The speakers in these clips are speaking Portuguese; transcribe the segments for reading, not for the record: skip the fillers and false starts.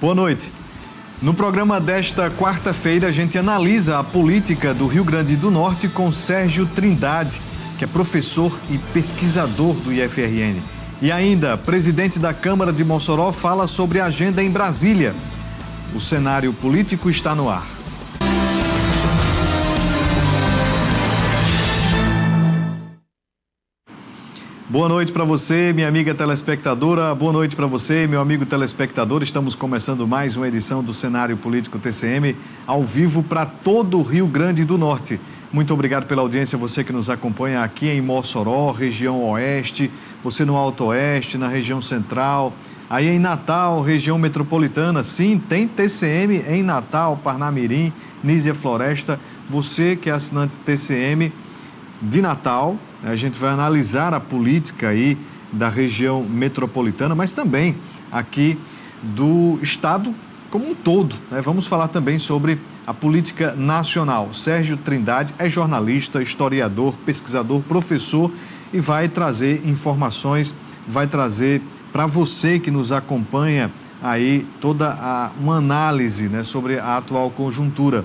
Boa noite. No programa desta quarta-feira, a gente analisa a política do Rio Grande do Norte com Sérgio Trindade, que é professor e pesquisador do IFRN. E ainda, presidente da Câmara de Mossoró fala sobre a agenda em Brasília. O cenário político está no ar. Boa noite para você, minha amiga telespectadora. Boa noite para você, meu amigo telespectador. Estamos começando mais uma edição do Cenário Político TCM, ao vivo para todo o Rio Grande do Norte. Muito obrigado pela audiência, você que nos acompanha aqui em Mossoró, região oeste, você no Alto Oeste, na região central, aí em Natal, região metropolitana. Sim, tem TCM em Natal, Parnamirim, Nísia Floresta. Você que é assinante TCM de Natal, a gente vai analisar a política aí da região metropolitana, mas também aqui do estado como um todo, né? Vamos falar também sobre a política nacional. Sérgio Trindade é jornalista, historiador, pesquisador, professor e vai trazer informações, vai trazer para você que nos acompanha aí toda uma análise, né, sobre a atual conjuntura.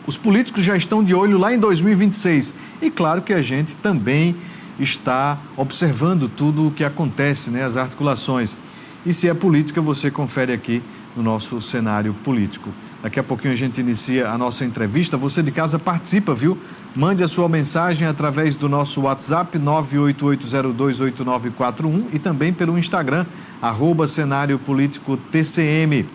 Os políticos já estão de olho lá em 2026 e claro que a gente também está observando tudo o que acontece, né, as articulações. E se é política, você confere aqui no nosso cenário político. Daqui a pouquinho a gente inicia a nossa entrevista. Você de casa participa, viu? Mande a sua mensagem através do nosso WhatsApp 988028941 e também pelo Instagram, @Cenário Político TCM.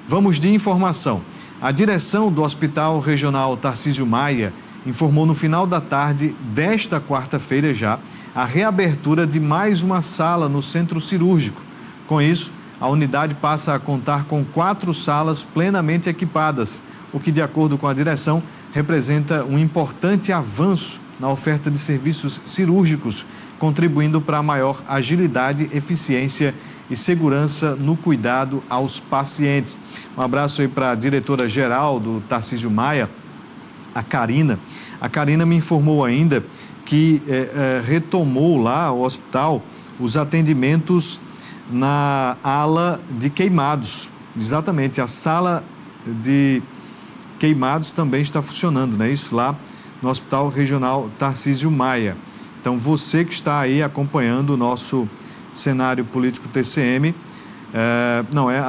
Vamos de informação. A direção do Hospital Regional Tarcísio Maia informou no final da tarde desta quarta-feira já a reabertura de mais uma sala no centro cirúrgico. Com isso, a unidade passa a contar com 4 salas plenamente equipadas, o que, de acordo com a direção, representa um importante avanço na oferta de serviços cirúrgicos, contribuindo para a maior agilidade, eficiência e segurança no cuidado aos pacientes. Um abraço aí para a diretora-geral do Tarcísio Maia, a Karina. A Karina me informou ainda que retomou lá o hospital os atendimentos na ala de queimados. Exatamente, a sala de queimados também está funcionando, né? Isso lá no Hospital Regional Tarcísio Maia. Então, você que está aí acompanhando o nosso cenário político TCM,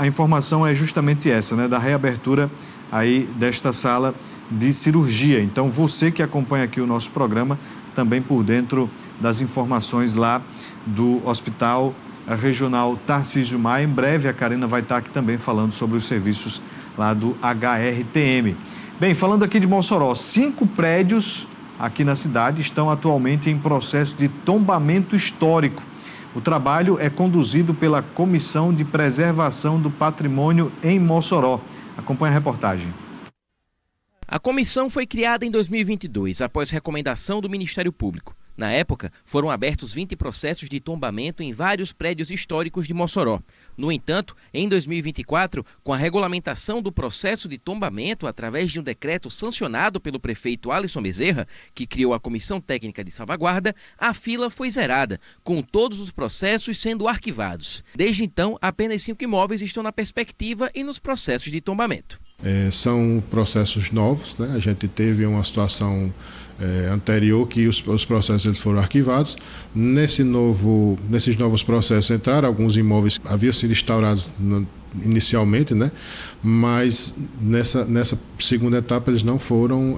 a informação é justamente essa, né? Da reabertura aí desta sala de cirurgia. Então, você que acompanha aqui o nosso programa, também por dentro das informações lá do Hospital Regional Tarcísio Maia. Em breve a Karina vai estar aqui também falando sobre os serviços lá do HRTM. Bem, falando aqui de Mossoró, 5 prédios aqui na cidade estão atualmente em processo de tombamento histórico. O trabalho é conduzido pela Comissão de Preservação do Patrimônio em Mossoró. Acompanhe a reportagem. A comissão foi criada em 2022, após recomendação do Ministério Público. Na época, foram abertos 20 processos de tombamento em vários prédios históricos de Mossoró. No entanto, em 2024, com a regulamentação do processo de tombamento através de um decreto sancionado pelo prefeito Alisson Bezerra, que criou a Comissão Técnica de Salvaguarda, a fila foi zerada, com todos os processos sendo arquivados. Desde então, apenas 5 imóveis estão na perspectiva e nos processos de tombamento. São processos novos, né? A gente teve uma situação anterior que os processos eles foram arquivados. Nesses novos processos entraram alguns imóveis que haviam sido instaurados inicialmente, né? Mas nessa segunda etapa eles não foram,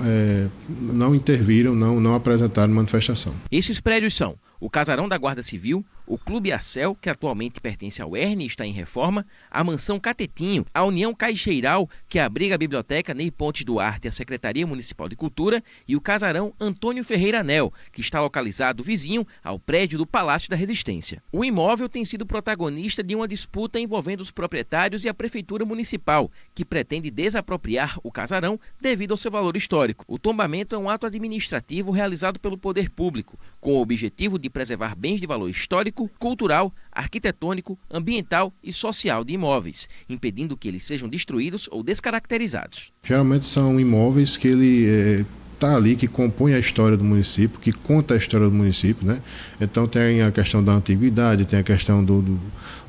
não interviram, não apresentaram manifestação. Esses prédios são o Casarão da Guarda Civil, o Clube Acel, que atualmente pertence ao ERN e está em reforma, a Mansão Catetinho, a União Caixeiral, que abriga a Biblioteca Ney Pontes Duarte e a Secretaria Municipal de Cultura, e o Casarão Antônio Ferreira Anel, que está localizado vizinho ao prédio do Palácio da Resistência. O imóvel tem sido protagonista de uma disputa envolvendo os proprietários e a Prefeitura Municipal, que pretende desapropriar o casarão devido ao seu valor histórico. O tombamento é um ato administrativo realizado pelo poder público, com o objetivo de preservar bens de valor histórico, cultural, arquitetônico, ambiental e social de imóveis, impedindo que eles sejam destruídos ou descaracterizados. Geralmente são imóveis que ele está ali, que compõe a história do município, que conta a história do município, né? Então tem a questão da antiguidade, tem a questão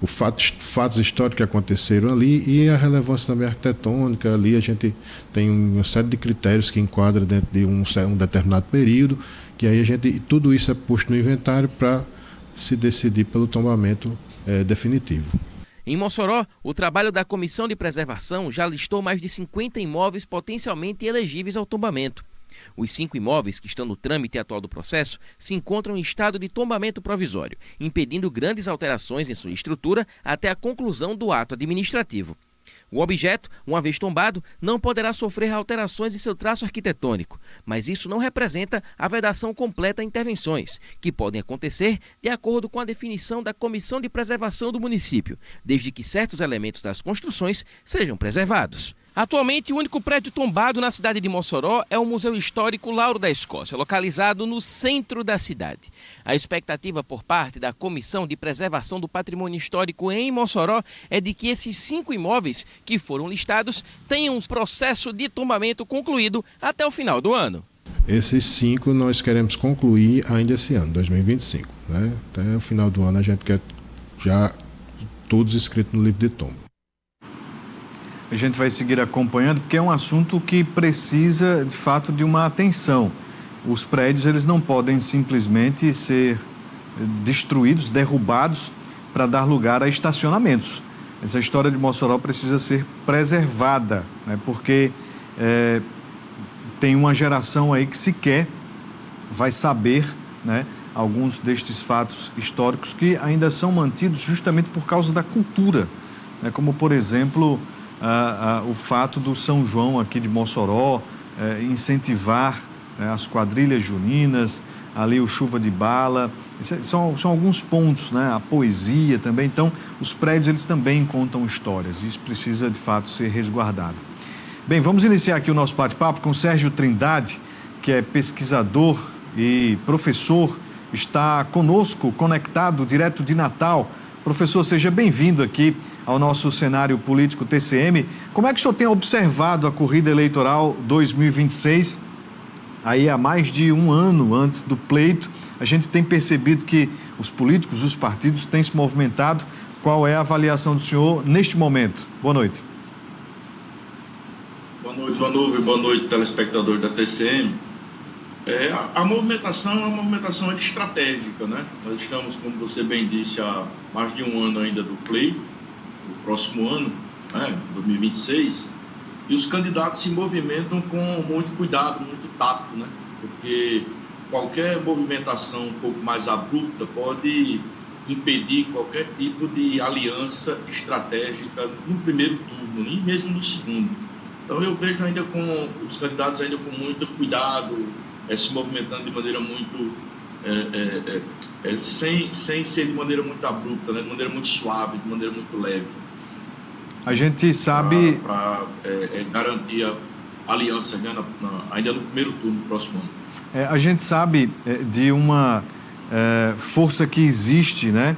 fatos históricos que aconteceram ali e a relevância também arquitetônica. Ali a gente tem uma série de critérios que enquadra dentro de um determinado período, que aí tudo isso é posto no inventário para se decidir pelo tombamento definitivo. Em Mossoró, o trabalho da Comissão de Preservação já listou mais de 50 imóveis potencialmente elegíveis ao tombamento. Os 5 imóveis que estão no trâmite atual do processo se encontram em estado de tombamento provisório, impedindo grandes alterações em sua estrutura até a conclusão do ato administrativo. O objeto, uma vez tombado, não poderá sofrer alterações em seu traço arquitetônico, mas isso não representa a vedação completa a intervenções, que podem acontecer de acordo com a definição da Comissão de Preservação do município, desde que certos elementos das construções sejam preservados. Atualmente, o único prédio tombado na cidade de Mossoró é o Museu Histórico Lauro da Escócia, localizado no centro da cidade. A expectativa por parte da Comissão de Preservação do Patrimônio Histórico em Mossoró é de que esses 5 imóveis que foram listados tenham um processo de tombamento concluído até o final do ano. Esses 5 nós queremos concluir ainda esse ano, 2025. Né? Até o final do ano a gente quer já todos inscritos no livro de tombo. A gente vai seguir acompanhando, porque é um assunto que precisa, de fato, de uma atenção. Os prédios, eles não podem simplesmente ser destruídos, derrubados, para dar lugar a estacionamentos. Essa história de Mossoró precisa ser preservada, né? Porque tem uma geração aí que sequer vai saber, né, alguns destes fatos históricos que ainda são mantidos justamente por causa da cultura, né? Como, por exemplo, o fato do São João aqui de Mossoró incentivar as quadrilhas juninas, ali o Chuva de Bala, são alguns pontos, né? A poesia também. Então, os prédios eles também contam histórias, e isso precisa de fato ser resguardado. Bem, vamos iniciar aqui o nosso bate-papo com Sérgio Trindade, que é pesquisador e professor, está conosco, conectado direto de Natal. Professor, seja bem-vindo aqui ao nosso cenário político TCM. Como é que o senhor tem observado a corrida eleitoral 2026? Aí há mais de um ano antes do pleito, a gente tem percebido que os políticos, os partidos têm se movimentado. Qual é a avaliação do senhor neste momento? Boa noite. Boa noite, Vanuve. Boa noite, telespectadores da TCM. A movimentação é uma movimentação estratégica, né? Nós estamos, como você bem disse, há mais de um ano ainda do pleito, do próximo ano, né, 2026, e os candidatos se movimentam com muito cuidado, muito tato, né? Porque qualquer movimentação um pouco mais abrupta pode impedir qualquer tipo de aliança estratégica no primeiro turno, nem mesmo no segundo. Então eu vejo ainda com os candidatos ainda com muito cuidado, se movimentando de maneira muito sem ser de maneira muito abrupta, né? De maneira muito suave, de maneira muito leve. A gente sabe para garantir a aliança, né, ainda no primeiro turno do próximo ano. A gente sabe de uma força que existe, né,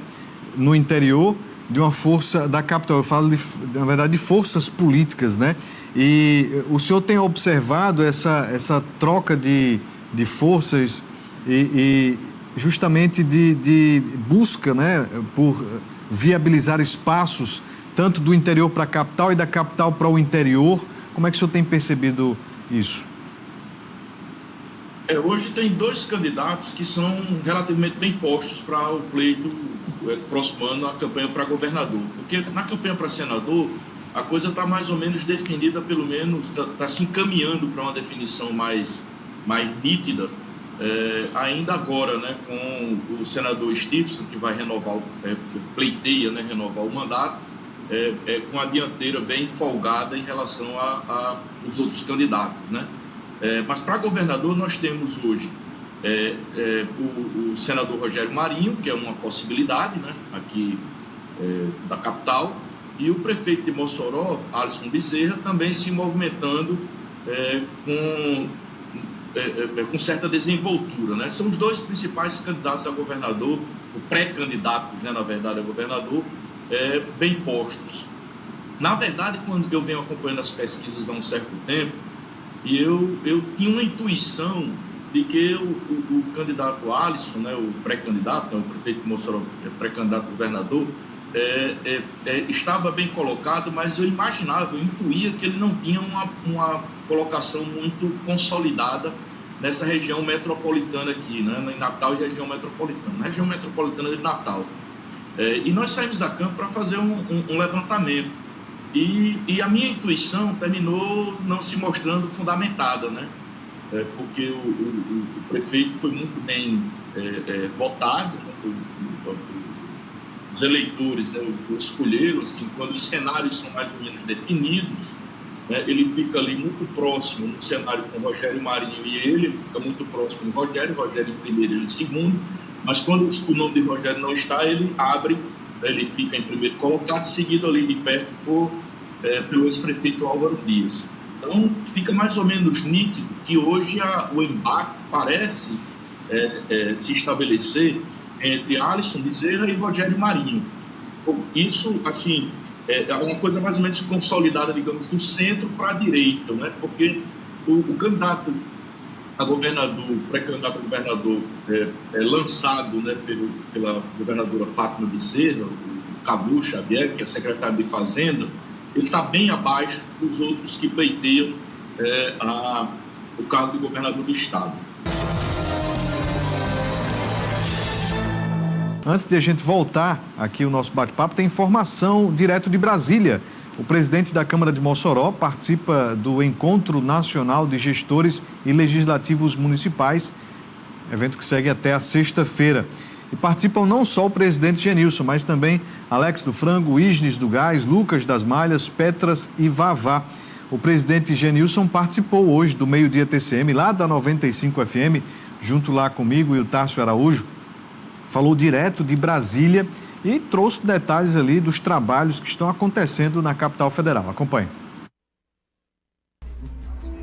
no interior, de uma força da capital. Eu falo, na verdade, de forças políticas, né? E o senhor tem observado essa troca de forças e justamente de busca, né, por viabilizar espaços tanto do interior para a capital e da capital para o interior. Como é que o senhor tem percebido isso? Hoje tem 2 candidatos que são relativamente bem postos para o pleito próximo ano, a campanha para governador. Porque na campanha para senador, a coisa está mais ou menos definida, pelo menos está se encaminhando para uma definição mais nítida, ainda agora, né, com o senador Stevenson, que vai renovar, pleiteia, né, renovar o mandato, com a dianteira bem folgada em relação aos outros candidatos, né? Mas para governador nós temos hoje o senador Rogério Marinho, que é uma possibilidade, né, aqui da capital, e o prefeito de Mossoró, Alisson Bezerra, também se movimentando com certa desenvoltura, né? São os 2 principais candidatos a governador, ou pré-candidatos, né, na verdade, a governador, bem postos. Na verdade, quando eu venho acompanhando as pesquisas há um certo tempo, E eu tinha uma intuição de que o candidato Alisson, né, o pré-candidato, né, o prefeito de Mossoró, pré-candidato governador, estava bem colocado, mas eu imaginava, eu intuía que ele não tinha uma colocação muito consolidada nessa região metropolitana aqui, né, em Natal e região metropolitana. Na região metropolitana de Natal. E nós saímos a campo para fazer um levantamento. E a minha intuição terminou não se mostrando fundamentada, né? Porque o prefeito foi muito bem votado, né? Os eleitores, né, o escolheram, assim, quando os cenários são mais ou menos definidos, né, ele fica ali muito próximo no cenário com Rogério Marinho e ele fica muito próximo do Rogério em primeiro e ele em segundo, mas quando o nome de Rogério não está, ele abre, ele fica em primeiro colocado, seguido ali de perto pelo ex-prefeito Álvaro Dias. Então, fica mais ou menos nítido que hoje o embate parece se estabelecer entre Alisson Bezerra e Rogério Marinho. Isso, assim, é uma coisa mais ou menos consolidada, digamos, do centro para a direita, né? Porque o candidato a governador, o pré-candidato a governador lançado, né, pela governadora Fátima Bezerra, o Cabo Xavier, que é secretário de Fazenda, ele está bem abaixo dos outros que pleiteiam o cargo de governador do estado. Antes de a gente voltar aqui o nosso bate-papo, tem informação direto de Brasília. O presidente da Câmara de Mossoró participa do Encontro Nacional de Gestores e Legislativos Municipais, evento que segue até a sexta-feira. E participam não só o presidente Genilson, mas também Alex do Frango, Isnes do Gás, Lucas das Malhas, Petras e Vavá. O presidente Genilson participou hoje do Meio-Dia TCM, lá da 95 FM, junto lá comigo e o Tárcio Araújo. Falou direto de Brasília e trouxe detalhes ali dos trabalhos que estão acontecendo na capital federal. Acompanhe.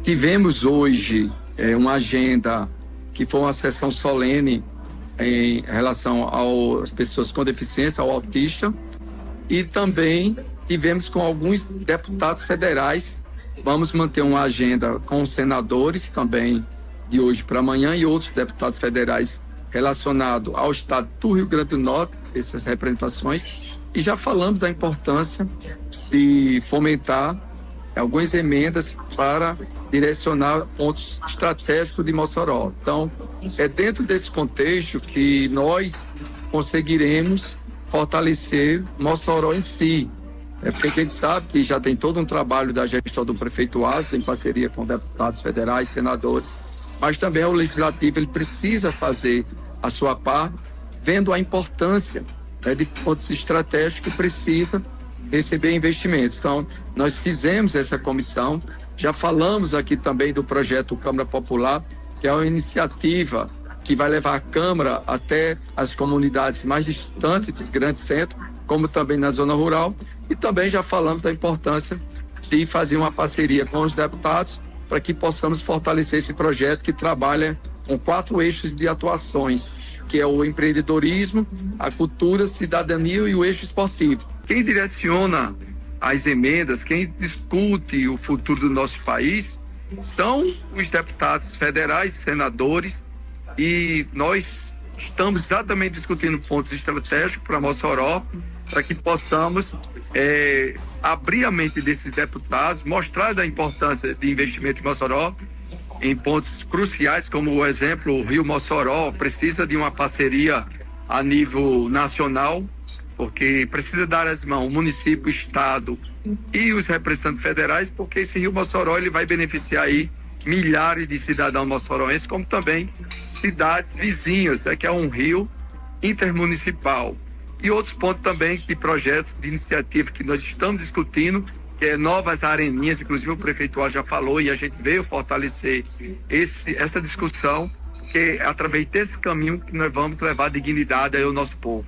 Tivemos hoje uma agenda que foi uma sessão solene em relação às pessoas com deficiência, ao autista, e também tivemos com alguns deputados federais. Vamos manter uma agenda com os senadores também de hoje para amanhã e outros deputados federais relacionado ao estado do Rio Grande do Norte, essas representações, e já falamos da importância de fomentar algumas emendas para direcionar pontos estratégicos de Mossoró. Então, é dentro desse contexto que nós conseguiremos fortalecer Mossoró em si. Porque a gente sabe que já tem todo um trabalho da gestão do prefeito Alisson, em parceria com deputados federais, senadores, mas também o legislativo ele precisa fazer a sua parte, vendo a importância de pontos estratégicos que precisa receber investimentos. Então, nós fizemos essa comissão, já falamos aqui também do projeto Câmara Popular, que é uma iniciativa que vai levar a Câmara até as comunidades mais distantes dos grandes centros, como também na zona rural, e também já falamos da importância de fazer uma parceria com os deputados para que possamos fortalecer esse projeto que trabalha com 4 eixos de atuações, que é o empreendedorismo, a cultura, cidadania e o eixo esportivo. Quem direciona as emendas, quem discute o futuro do nosso país, são os deputados federais, senadores, e nós estamos exatamente discutindo pontos estratégicos para Mossoró, para que possamos abrir a mente desses deputados, mostrar da importância de investimento em Mossoró, em pontos cruciais, como o exemplo, o Rio Mossoró precisa de uma parceria a nível nacional, porque precisa dar as mãos o município, o estado e os representantes federais, porque esse Rio Mossoró ele vai beneficiar aí milhares de cidadãos moçoroenses, como também cidades vizinhas, que é um rio intermunicipal. E outros pontos também de projetos, de iniciativa que nós estamos discutindo, que é novas areninhas, inclusive o prefeito já falou, e a gente veio fortalecer essa discussão, que é através desse caminho que nós vamos levar dignidade ao nosso povo.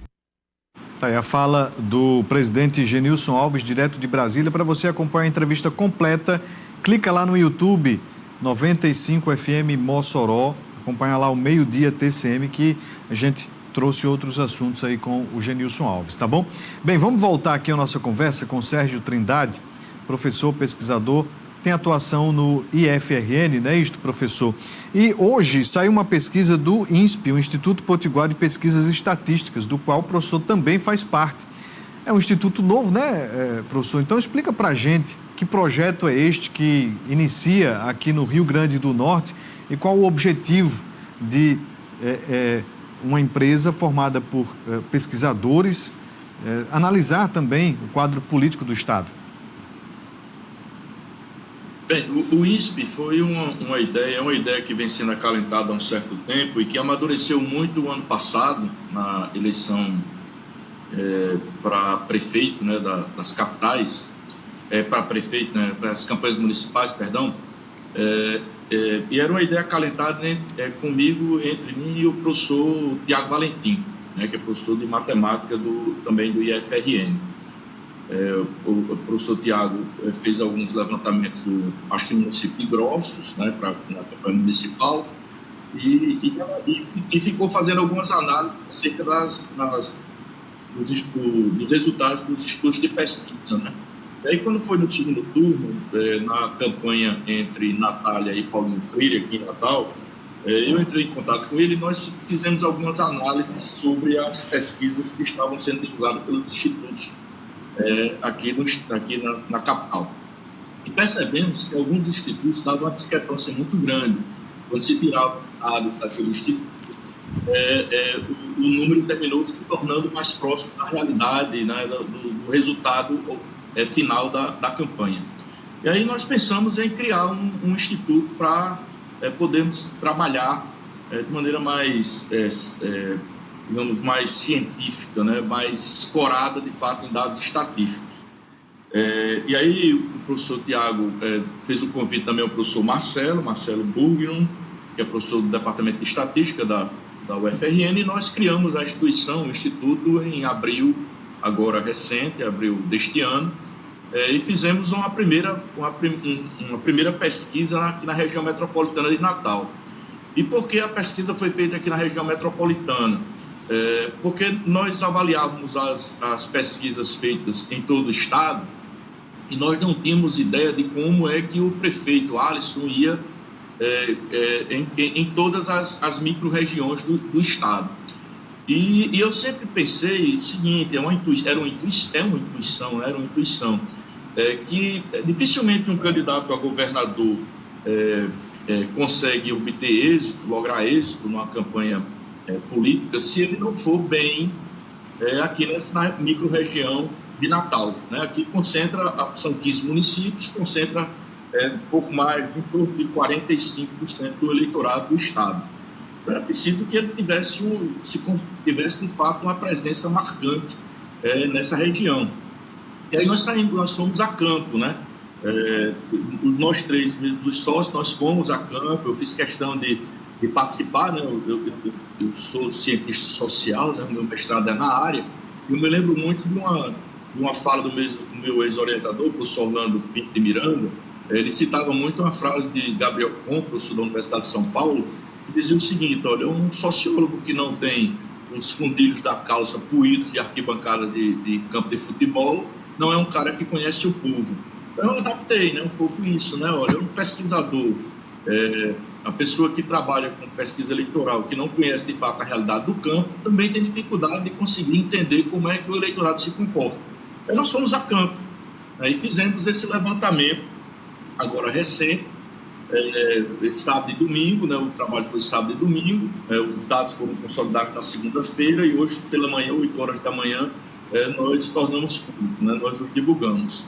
Tá aí a fala do presidente Genilson Alves, direto de Brasília. Para você acompanhar a entrevista completa, clica lá no YouTube, 95 FM Mossoró, acompanha lá o Meio-Dia TCM, que a gente trouxe outros assuntos aí com o Genilson Alves, tá bom? Bem, vamos voltar aqui a nossa conversa com o Sérgio Trindade, professor, pesquisador tem atuação no IFRN, não é isto, professor? E hoje saiu uma pesquisa do INSPE, o Instituto Potiguar de Pesquisas Estatísticas, do qual o professor também faz parte. É um instituto novo, né, professor? Então explica para a gente que projeto é este que inicia aqui no Rio Grande do Norte e qual o objetivo de uma empresa formada por pesquisadores analisar também o quadro político do Estado. Bem, o INSPE foi uma ideia que vem sendo acalentada há um certo tempo e que amadureceu muito o ano passado na eleição para prefeito, né, das capitais, para prefeito, né, das campanhas municipais, perdão, e era uma ideia acalentada comigo, entre mim e o professor Tiago Valentim, né, que é professor de matemática também do IFRN. O professor Tiago fez alguns levantamentos, acho que no município de Grossos, né, na campanha municipal, e ficou fazendo algumas análises acerca dos resultados dos estudos de pesquisa, né? E aí, quando foi no segundo turno, na campanha entre Natália e Paulinho Freire, aqui em Natal, eu entrei em contato com ele e nós fizemos algumas análises sobre as pesquisas que estavam sendo divulgadas pelos institutos aqui na capital. E percebemos que alguns institutos davam uma discrepância muito grande. Quando se tirava dados daquele instituto, o número terminou se tornando mais próximo da realidade, né, do resultado final da campanha. E aí nós pensamos em criar um instituto para podermos trabalhar de maneira mais, digamos, mais científica, né, mais escorada, de fato, em dados estatísticos. E aí o professor Tiago fez o convite também ao professor Marcelo Burgnon, que é professor do Departamento de Estatística da UFRN, e nós criamos a instituição, o Instituto, em abril, agora recente, abril deste ano, e fizemos uma primeira pesquisa aqui na região metropolitana de Natal. E por que a pesquisa foi feita aqui na região metropolitana? Porque nós avaliávamos as pesquisas feitas em todo o estado e nós não tínhamos ideia de como é que o prefeito Alisson ia em todas as micro-regiões do estado. E eu sempre pensei o seguinte, era uma intuição, que dificilmente um candidato a governador consegue obter êxito, lograr êxito numa campanha política se ele não for bem aqui na micro-região de Natal, né? Aqui são 15 municípios, concentra um pouco mais, em torno de 45% do eleitorado do estado. Então, era preciso que ele tivesse de fato uma presença marcante nessa região. E aí nós fomos a campo, né? Nós três, os sócios, nós fomos a campo. Eu fiz questão de participar, né? Eu sou cientista social, né? Meu mestrado é na área. Eu me lembro muito de uma fala do meu ex-orientador, o professor Orlando Pinto de Miranda. Ele citava muito uma frase de Gabriel Con, professor da Universidade de São Paulo, que dizia o seguinte: olha, um sociólogo que não tem os fundilhos da calça puídos de arquibancada de campo de futebol não é um cara que conhece o povo. Então eu adaptei, né, um pouco isso, né? Olha, um pesquisador, a pessoa que trabalha com pesquisa eleitoral, que não conhece de fato a realidade do campo, também tem dificuldade de conseguir entender como é que o eleitorado se comporta. Aí nós fomos a campo, e fizemos esse levantamento, agora recente, sábado e domingo, né? O trabalho foi sábado e domingo, os dados foram consolidados na segunda-feira e hoje pela manhã, 8 horas da manhã, nós tornamos público, né? Nós os divulgamos.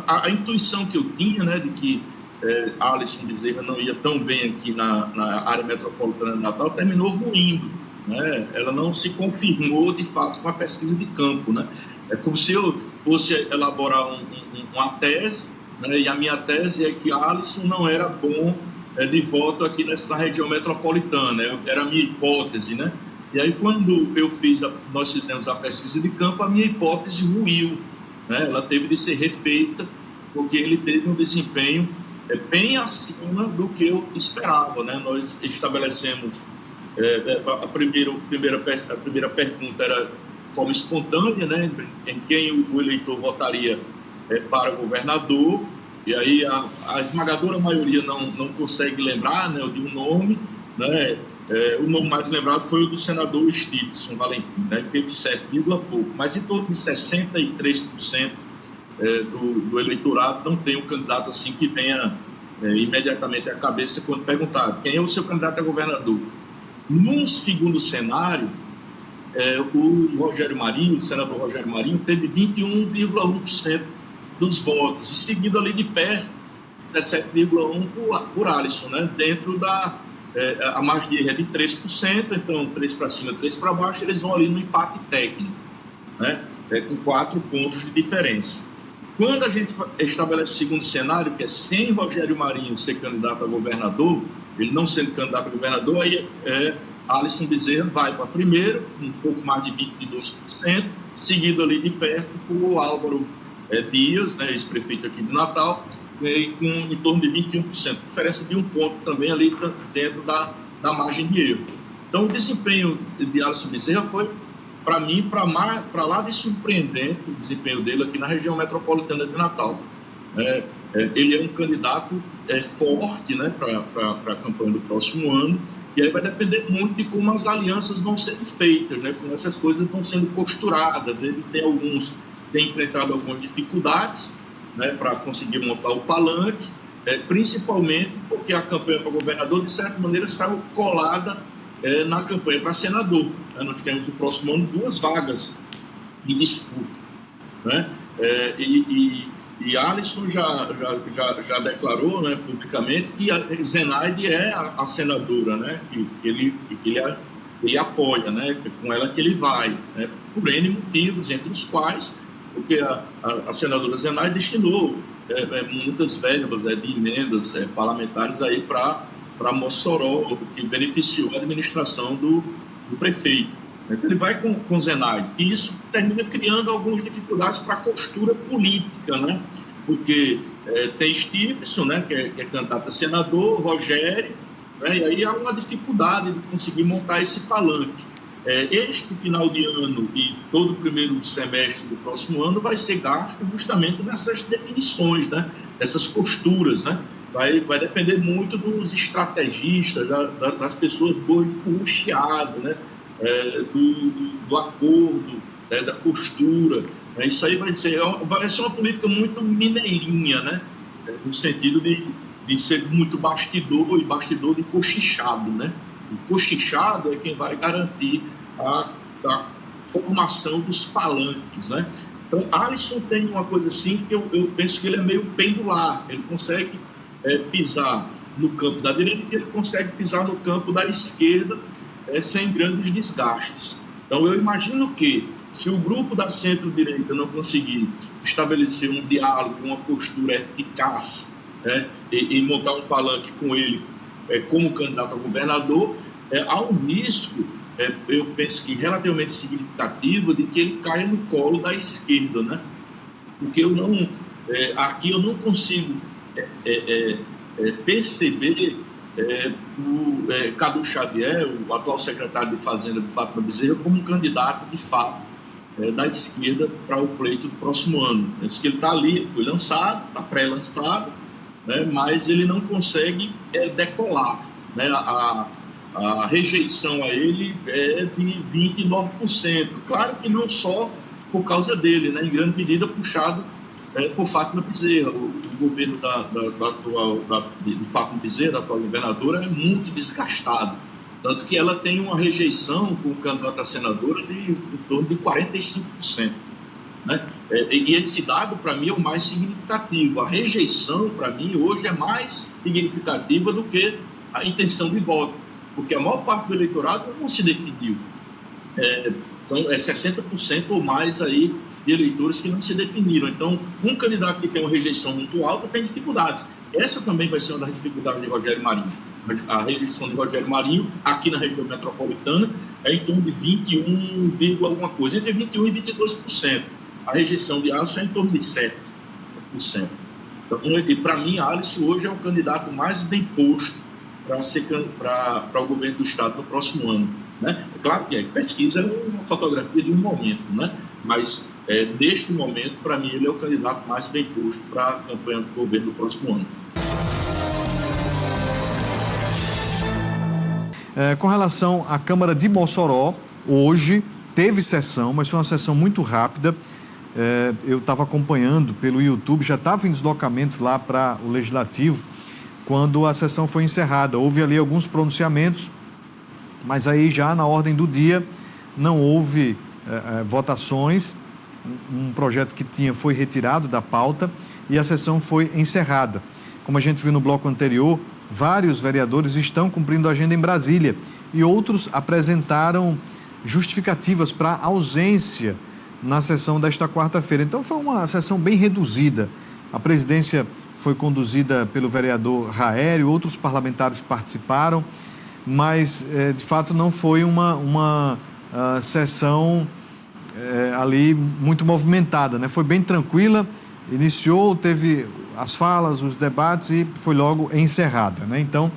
A intuição que eu tinha, né, de que Alisson Bezerra não ia tão bem aqui na área metropolitana de Natal, terminou ruindo, né? Ela não se confirmou de fato com a pesquisa de campo, né? É como se eu fosse elaborar uma tese, né? E a minha tese é que Alisson não era bom de voto aqui na região metropolitana, era a minha hipótese, né? E aí quando nós fizemos a pesquisa de campo, a minha hipótese ruiu, né? Ela teve de ser refeita porque ele teve um desempenho bem acima do que eu esperava, né? Nós estabelecemos a primeira pergunta era de forma espontânea, né? Em quem o eleitor votaria para governador, e aí a esmagadora maioria não consegue lembrar, né, de um nome, né? O nome mais lembrado foi o do senador Stevenson Valentim, né, que teve 7, pouco, mas em torno de 63% do eleitorado não tem um candidato assim que venha imediatamente à cabeça quando perguntar quem é o seu candidato a governador. Num segundo cenário, o Rogério Marinho, o senador Rogério Marinho, teve 21,1% dos votos, e seguido ali de perto, 17,1% por Alisson, né? Dentro a margem de erro é de 3%, então 3 para cima, 3 para baixo, eles vão ali no empate técnico, né? Com 4 pontos de diferença. Quando a gente estabelece o segundo cenário, que é sem Rogério Marinho ser candidato a governador, ele não sendo candidato a governador, aí Alisson Bezerra vai para primeiro, um pouco mais de 22%, seguido ali de perto por Álvaro Dias, né, ex-prefeito aqui de Natal, com em torno de 21%, diferença de 1 ponto também ali dentro da margem de erro. Então, o desempenho de Alisson Bezerra foi, para mim, para lá de surpreendente, o desempenho dele aqui na região metropolitana de Natal. Ele é um candidato forte, né, para a campanha do próximo ano, e aí vai depender muito de como as alianças vão sendo feitas, né, como essas coisas vão sendo costuradas. Ele tem enfrentado algumas dificuldades, né, para conseguir montar o palanque, principalmente porque a campanha para governador, de certa maneira, saiu colada na campanha para senador. Nós temos no próximo ano 2 vagas em disputa, né? E Alisson já declarou, né, publicamente, que a Zenaide é a senadora, né, que ele apoia, né, que com ela que ele vai, né, por N motivos, entre os quais porque a senadora Zenaide destinou muitas verbas de emendas parlamentares aí para Mossoró, o que beneficiou a administração do prefeito. Então, ele vai com Zenaide, e isso termina criando algumas dificuldades para a costura política, né? Porque tem Stevenson, né, que é candidato a senador, Rogério, né, e aí há uma dificuldade de conseguir montar esse palanque. Este final de ano e todo o primeiro semestre do próximo ano vai ser gasto justamente nessas definições, né? Essas costuras, né? Vai depender muito dos estrategistas, das pessoas boas de puxeado, né? Do acordo, da postura. Isso aí vai ser uma política muito mineirinha, né? No sentido de ser muito bastidor de cochichado, né? O cochichado é quem vai garantir a formação dos palanques, né? Então, Alisson tem uma coisa assim que eu penso que ele é meio pendular. Ele consegue pisar no campo da direita e ele consegue pisar no campo da esquerda sem grandes desgastes. Então, eu imagino que se o grupo da centro-direita não conseguir estabelecer um diálogo, uma postura eficaz, e montar um palanque com ele como candidato a governador, há um risco, eu penso que relativamente significativo, de que ele caia no colo da esquerda, né? Porque aqui eu não consigo perceber o Cadu Xavier, o atual secretário de Fazenda de Fátima Bezerra, como um candidato de fato da esquerda para o pleito do próximo ano. Penso que ele está ali, ele foi lançado, está pré-lançado, né? Mas ele não consegue decolar, né? A rejeição a ele é de 29%. Claro que não só por causa dele, né? Em grande medida puxado por Fátima Bezerra. O governo de Fátima Bezerra, da atual governadora, é muito desgastado. Tanto que ela tem uma rejeição com o candidato a senadora de em torno de 45%. Né? E esse dado, para mim, é o mais significativo. A rejeição, para mim, hoje é mais significativa do que a intenção de voto, porque a maior parte do eleitorado não se definiu. São 60% ou mais aí de eleitores que não se definiram. Então, um candidato que tem uma rejeição muito alta tem dificuldades. Essa também vai ser uma das dificuldades de Rogério Marinho. A rejeição de Rogério Marinho, aqui na região metropolitana, é em torno de 21, alguma coisa, entre 21% e 22%. A rejeição de Alisson é em torno de 7%. Então, para mim, Alisson hoje é o candidato mais bem posto para o governo do Estado no próximo ano. Né? É claro que pesquisa é uma fotografia de um momento, né? Mas neste momento, para mim, ele é o candidato mais bem posto para a campanha do governo do próximo ano. Com relação à Câmara de Mossoró, hoje teve sessão, mas foi uma sessão muito rápida. Eu estava acompanhando pelo YouTube, já estava em deslocamento lá para o Legislativo, quando a sessão foi encerrada. Houve ali alguns pronunciamentos, mas aí já na ordem do dia não houve votações. Um projeto que foi retirado da pauta e a sessão foi encerrada. Como a gente viu no bloco anterior, vários vereadores estão cumprindo a agenda em Brasília e outros apresentaram justificativas para a ausência na sessão desta quarta-feira. Então foi uma sessão bem reduzida. A presidência foi conduzida pelo vereador Raério, outros parlamentares participaram, mas de fato não foi uma sessão ali muito movimentada, né? Foi bem tranquila, iniciou, teve as falas, os debates e foi logo encerrada, né? Então,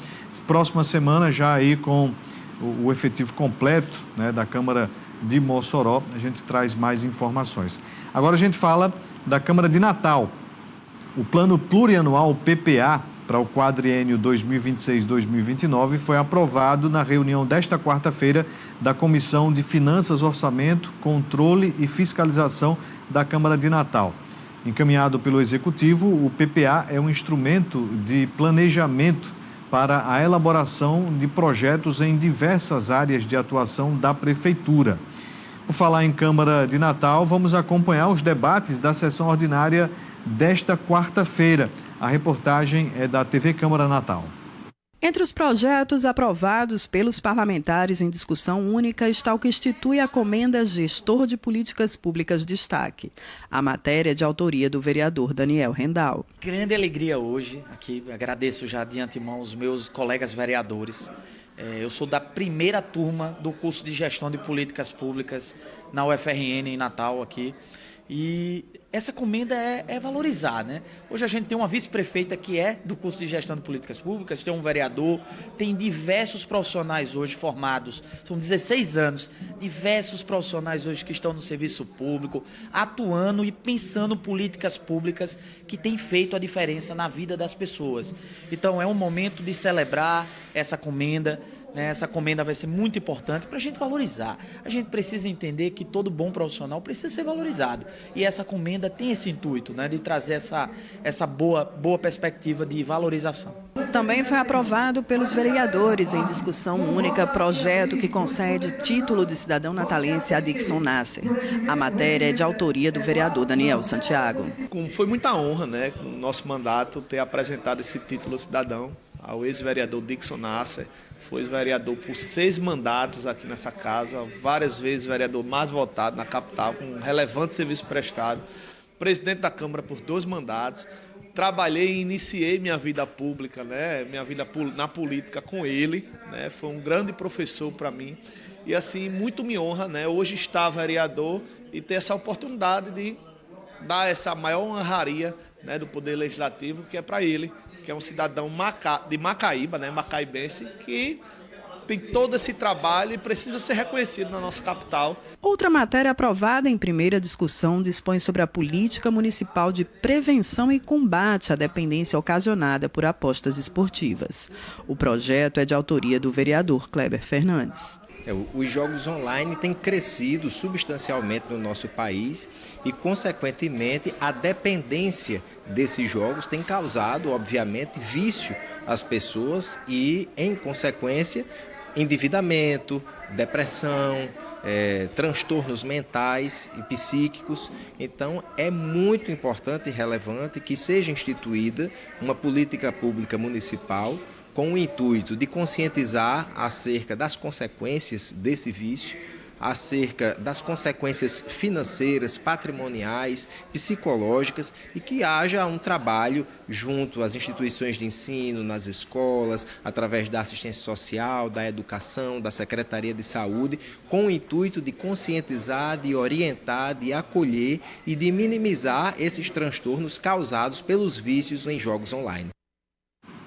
próxima semana já aí com o efetivo completo, né, da Câmara de Mossoró, a gente traz mais informações. Agora a gente fala da Câmara de Natal. O Plano Plurianual PPA para o quadriênio 2026-2029 foi aprovado na reunião desta quarta-feira da Comissão de Finanças, Orçamento, Controle e Fiscalização da Câmara de Natal. Encaminhado pelo Executivo, o PPA é um instrumento de planejamento para a elaboração de projetos em diversas áreas de atuação da Prefeitura. Por falar em Câmara de Natal, vamos acompanhar os debates da sessão ordinária desta quarta-feira. A reportagem é da TV Câmara Natal. Entre os projetos aprovados pelos parlamentares em discussão única está o que institui a Comenda Gestor de Políticas Públicas Destaque. A matéria é de autoria do vereador Daniel Rendal. Grande alegria hoje, aqui agradeço já de antemão os meus colegas vereadores. Eu sou da primeira turma do curso de Gestão de Políticas Públicas na UFRN em Natal aqui. E essa comenda é valorizar, né? Hoje a gente tem uma vice-prefeita que é do curso de Gestão de Políticas Públicas, tem um vereador, tem diversos profissionais hoje formados, são 16 anos, diversos profissionais hoje que estão no serviço público, atuando e pensando políticas públicas que têm feito a diferença na vida das pessoas. Então é um momento de celebrar essa comenda. Essa comenda vai ser muito importante para a gente valorizar. A gente precisa entender que todo bom profissional precisa ser valorizado. E essa comenda tem esse intuito, né, de trazer essa boa perspectiva de valorização. Também foi aprovado pelos vereadores em discussão única projeto que concede título de cidadão natalense a Dixon Nasser. A matéria é de autoria do vereador Daniel Santiago. Foi muita honra, né, no nosso mandato, ter apresentado esse título de cidadão ao ex-vereador Dixon Nasser. Foi vereador por 6 mandatos aqui nessa casa, várias vezes vereador mais votado na capital, com um relevante serviço prestado. Presidente da Câmara por 2 mandatos. Trabalhei e iniciei minha vida pública, né? Minha vida na política com ele, né? Foi um grande professor para mim. E assim, muito me honra, né? Hoje estar vereador e ter essa oportunidade de dar essa maior honraria, né, do Poder Legislativo, que é para ele, que é um cidadão de Macaíba, né, macaibense, que tem todo esse trabalho e precisa ser reconhecido na nossa capital. Outra matéria aprovada em primeira discussão dispõe sobre a política municipal de prevenção e combate à dependência ocasionada por apostas esportivas. O projeto é de autoria do vereador Kleber Fernandes. Os jogos online têm crescido substancialmente no nosso país e, consequentemente, a dependência desses jogos tem causado, obviamente, vício às pessoas e, em consequência, endividamento, depressão, transtornos mentais e psíquicos. Então, é muito importante e relevante que seja instituída uma política pública municipal com o intuito de conscientizar acerca das consequências desse vício, acerca das consequências financeiras, patrimoniais, psicológicas e que haja um trabalho junto às instituições de ensino, nas escolas, através da assistência social, da educação, da Secretaria de Saúde, com o intuito de conscientizar, de orientar, de acolher e de minimizar esses transtornos causados pelos vícios em jogos online.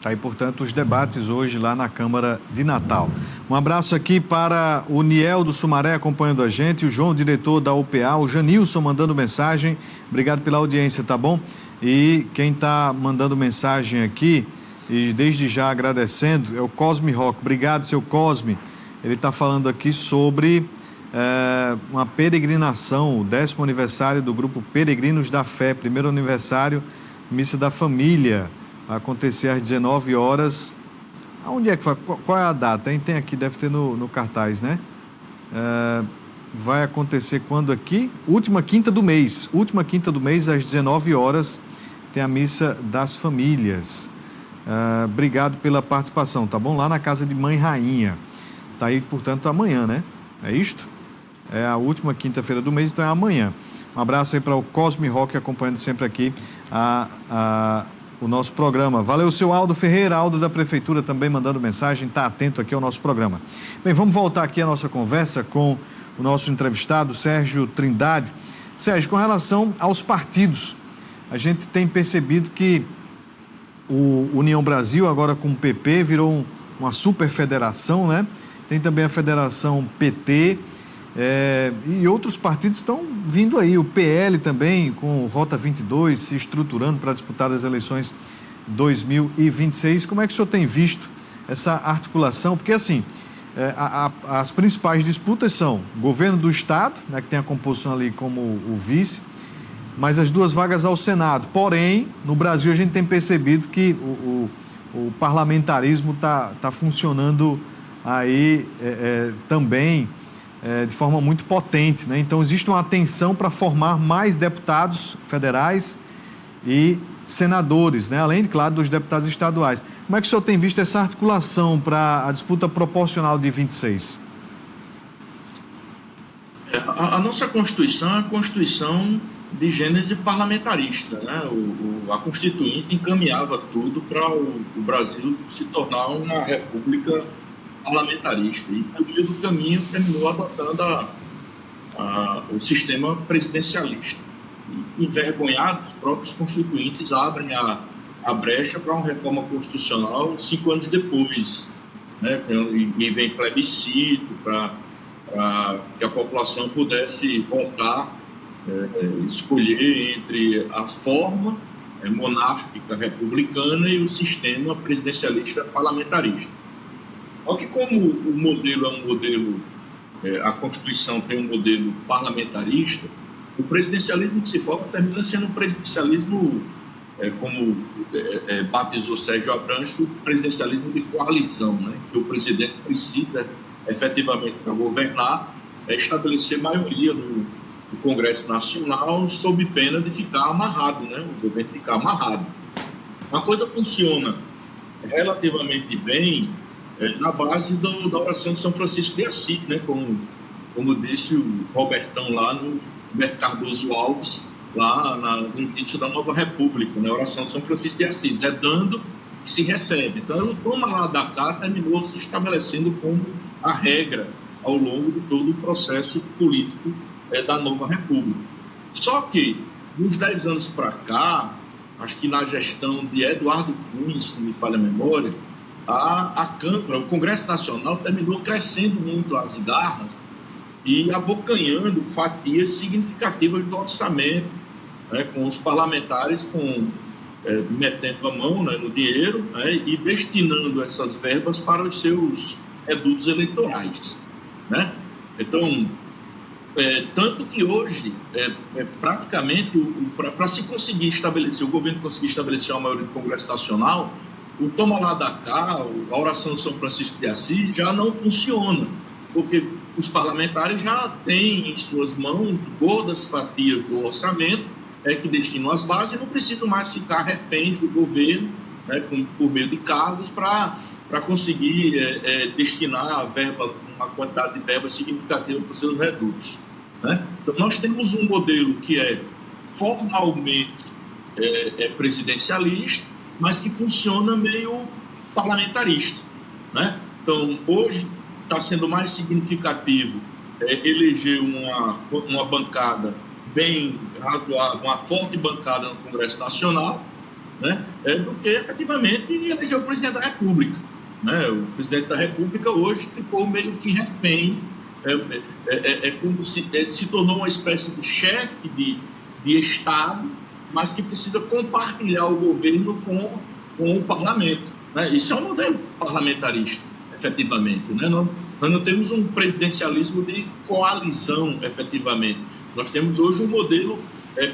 Tá aí, portanto, os debates hoje lá na Câmara de Natal. Um abraço aqui para o Niel do Sumaré acompanhando a gente, o João, diretor da UPA, o Janilson mandando mensagem. Obrigado pela audiência, tá bom? E quem está mandando mensagem aqui, e desde já agradecendo, é o Cosme Rock. Obrigado, seu Cosme. Ele está falando aqui sobre uma peregrinação, o 10º aniversário do grupo Peregrinos da Fé, primeiro aniversário, Missa da Família, vai acontecer às 19 horas. Onde é que foi? Qual é a data? Tem aqui, deve ter no cartaz, né? Vai acontecer quando aqui? Última quinta do mês, às 19 horas, tem a Missa das Famílias. Obrigado pela participação, tá bom? Lá na Casa de Mãe Rainha. Tá aí, portanto, amanhã, né? É isto? É a última quinta-feira do mês, então é amanhã. Um abraço aí para o Cosme Rock, acompanhando sempre aqui o nosso programa. Valeu, seu Aldo Ferreira, Aldo da Prefeitura, também mandando mensagem, está atento aqui ao nosso programa. Bem, vamos voltar aqui a nossa conversa com o nosso entrevistado, Sérgio Trindade. Sérgio, com relação aos partidos, a gente tem percebido que o União Brasil, agora com o PP, virou uma super federação, né? Tem também a Federação PT, e outros partidos estão vindo aí, o PL também, com o Rota 22, se estruturando para disputar as eleições 2026. Como é que o senhor tem visto essa articulação? Porque, assim, as principais disputas são o governo do Estado, né, que tem a composição ali como o vice, mas as 2 vagas ao Senado. Porém, no Brasil a gente tem percebido que o parlamentarismo está funcionando aí também de forma muito potente, né? Então existe uma atenção para formar mais deputados federais e senadores, né? Além, claro, dos deputados estaduais. Como é que o senhor tem visto essa articulação para a disputa proporcional de 26? A nossa Constituição é uma Constituição de gênese parlamentarista, né? A Constituinte encaminhava tudo para o Brasil se tornar uma república parlamentarista, e no meio do caminho terminou adotando o sistema presidencialista. E, envergonhados, os próprios constituintes abrem a brecha para uma reforma constitucional 5 anos depois, né? E vem plebiscito para que a população pudesse votar, escolher entre a forma monárquica republicana e o sistema presidencialista parlamentarista. Só que como o modelo é um modelo, a Constituição tem um modelo parlamentarista, o presidencialismo que se forma termina sendo um presidencialismo, como batizou Sérgio Abranches, o presidencialismo de coalizão, né? Que o presidente precisa, efetivamente, para governar, estabelecer maioria no Congresso Nacional, sob pena de ficar amarrado, né? O governo ficar amarrado. Uma coisa funciona relativamente bem na base da oração de São Francisco de Assis, né? Como disse o Robertão lá no Humberto Cardoso Alves, lá no início da Nova República, na oração de São Francisco de Assis, dando que se recebe. Então, o toma lá da cá terminou se estabelecendo como a regra ao longo de todo o processo político da Nova República. Só que, nos 10 anos para cá, acho que na gestão de Eduardo Cunha, se não me falha a memória, a Câmara, o Congresso Nacional terminou crescendo muito as garras e abocanhando fatias significativas do orçamento, né, com os parlamentares metendo a mão, né, no dinheiro, né, e destinando essas verbas para os seus redutos eleitorais, né? Então, tanto que hoje, praticamente, para se conseguir estabelecer, o governo conseguir estabelecer uma maioria do Congresso Nacional, o toma lá da cá, a oração de São Francisco de Assis já não funciona, porque os parlamentares já têm em suas mãos gordas fatias do orçamento que destinam às bases e não precisam mais ficar reféns do governo, né, por meio de cargos para conseguir destinar uma quantidade de verba significativa para os seus redutos, né? Então, nós temos um modelo que é formalmente presidencialista, mas que funciona meio parlamentarista, né? Então, hoje está sendo mais significativo eleger uma bancada bem razoável, uma forte bancada no Congresso Nacional, né, do que efetivamente eleger o presidente da República. Né? O presidente da República hoje ficou meio que refém, como se tornou uma espécie de chefe de Estado, mas que precisa compartilhar o governo com o parlamento. Né? Isso é um modelo parlamentarista, efetivamente. Né? Nós não temos um presidencialismo de coalizão, efetivamente. Nós temos hoje um modelo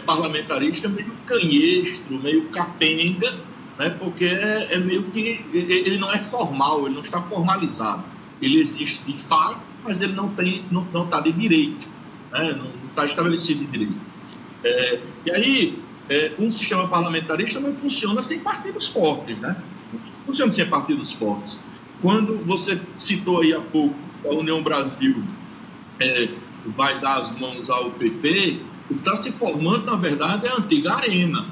parlamentarista meio canhestro, meio capenga, né? Porque é meio que ele não é formal, ele não está formalizado. Ele existe de fato, mas ele não está de direito, né? Não está estabelecido de direito. E aí, um sistema parlamentarista não funciona sem partidos fortes, né? Não funciona sem partidos fortes. Quando você citou aí há pouco a União Brasil vai dar as mãos ao PP, o que está se formando, na verdade, é a antiga Arena,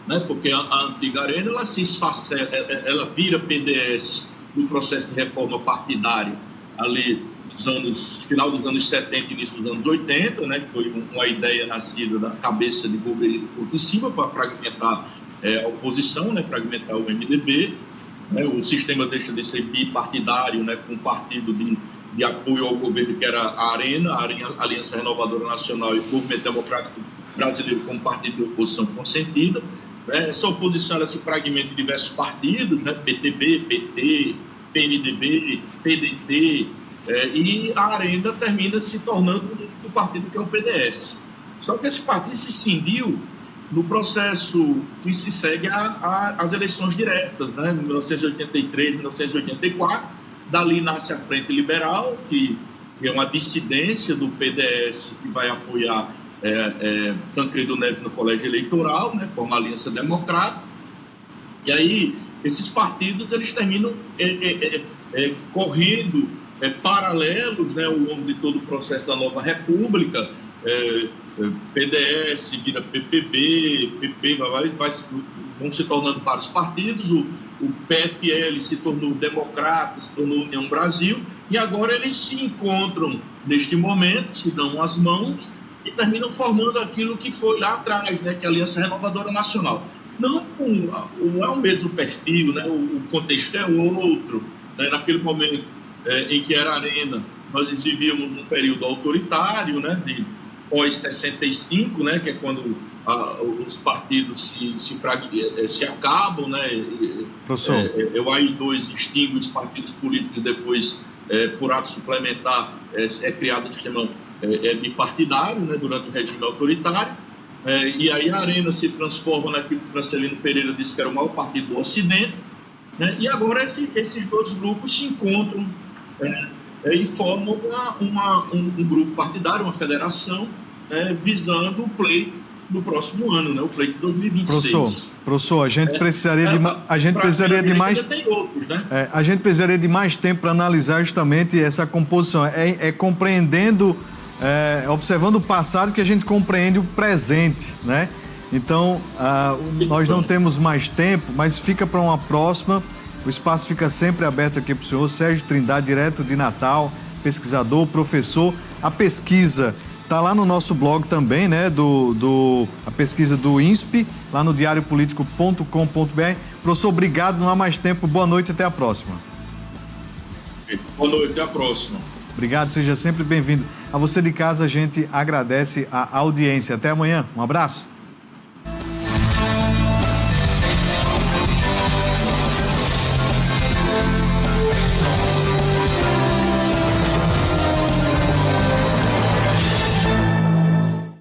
né? Porque a antiga Arena ela se esfacela, ela vira PDS no processo de reforma partidária ali final dos anos 70 e início dos anos 80, né? Que foi uma ideia nascida da cabeça de Golbery Couto em Silva para fragmentar a oposição, né? Fragmentar o MDB. Né? O sistema deixa de ser bipartidário, né? Com um partido de apoio ao governo que era a Arena, a Aliança Renovadora Nacional e o Movimento Democrático Brasileiro como partido de oposição consentida. Né? Essa oposição ela se fragmenta em diversos partidos, né? PTB, PT, PMDB, PDT, e a Arena termina se tornando o partido que é o PDS. Só que esse partido se cindiu no processo que se segue às eleições diretas, né? 1983, 1984. Dali nasce a Frente Liberal, que é uma dissidência do PDS que vai apoiar Tancredo Neves no colégio eleitoral, né? Forma a Aliança Democrática. E aí, esses partidos eles terminam correndo paralelos, né, ao longo de todo o processo da nova república. PDS vira PPB, PP vão se tornando vários partidos. O PFL se tornou Democrata, se tornou União Brasil, e agora eles se encontram neste momento, se dão as mãos e terminam formando aquilo que foi lá atrás, né, que é a Aliança Renovadora Nacional. Não é o mesmo perfil, né, o contexto é outro. Né, naquele momento em que era Arena, nós vivíamos um período autoritário, né, de pós-65, né, que é quando os partidos se acabam, né? Professor. O AI2 extingue os partidos políticos, depois, por ato suplementar, é criado um sistema bipartidário, né, durante o regime autoritário, e aí a Arena se transforma naquilo que Francelino Pereira disse que era o maior partido do Ocidente, né, e agora esses dois grupos se encontram e formam um grupo partidário, uma federação, visando o pleito do próximo ano, né? O pleito de 2026. Professor, a gente precisaria de mais outros, né? A gente precisaria de mais tempo para analisar justamente essa composição. Compreendendo, observando o passado que a gente compreende o presente, né? Então, nós não temos mais tempo, mas fica para uma próxima. O espaço fica sempre aberto aqui para o senhor. Sérgio Trindade, direto de Natal, pesquisador, professor. A pesquisa está lá no nosso blog também, né? A pesquisa do INSP, lá no diariopolitico.com.br. Professor, obrigado, não há mais tempo. Boa noite, até a próxima. Boa noite, até a próxima. Obrigado, seja sempre bem-vindo. A você de casa, a gente agradece a audiência. Até amanhã, um abraço.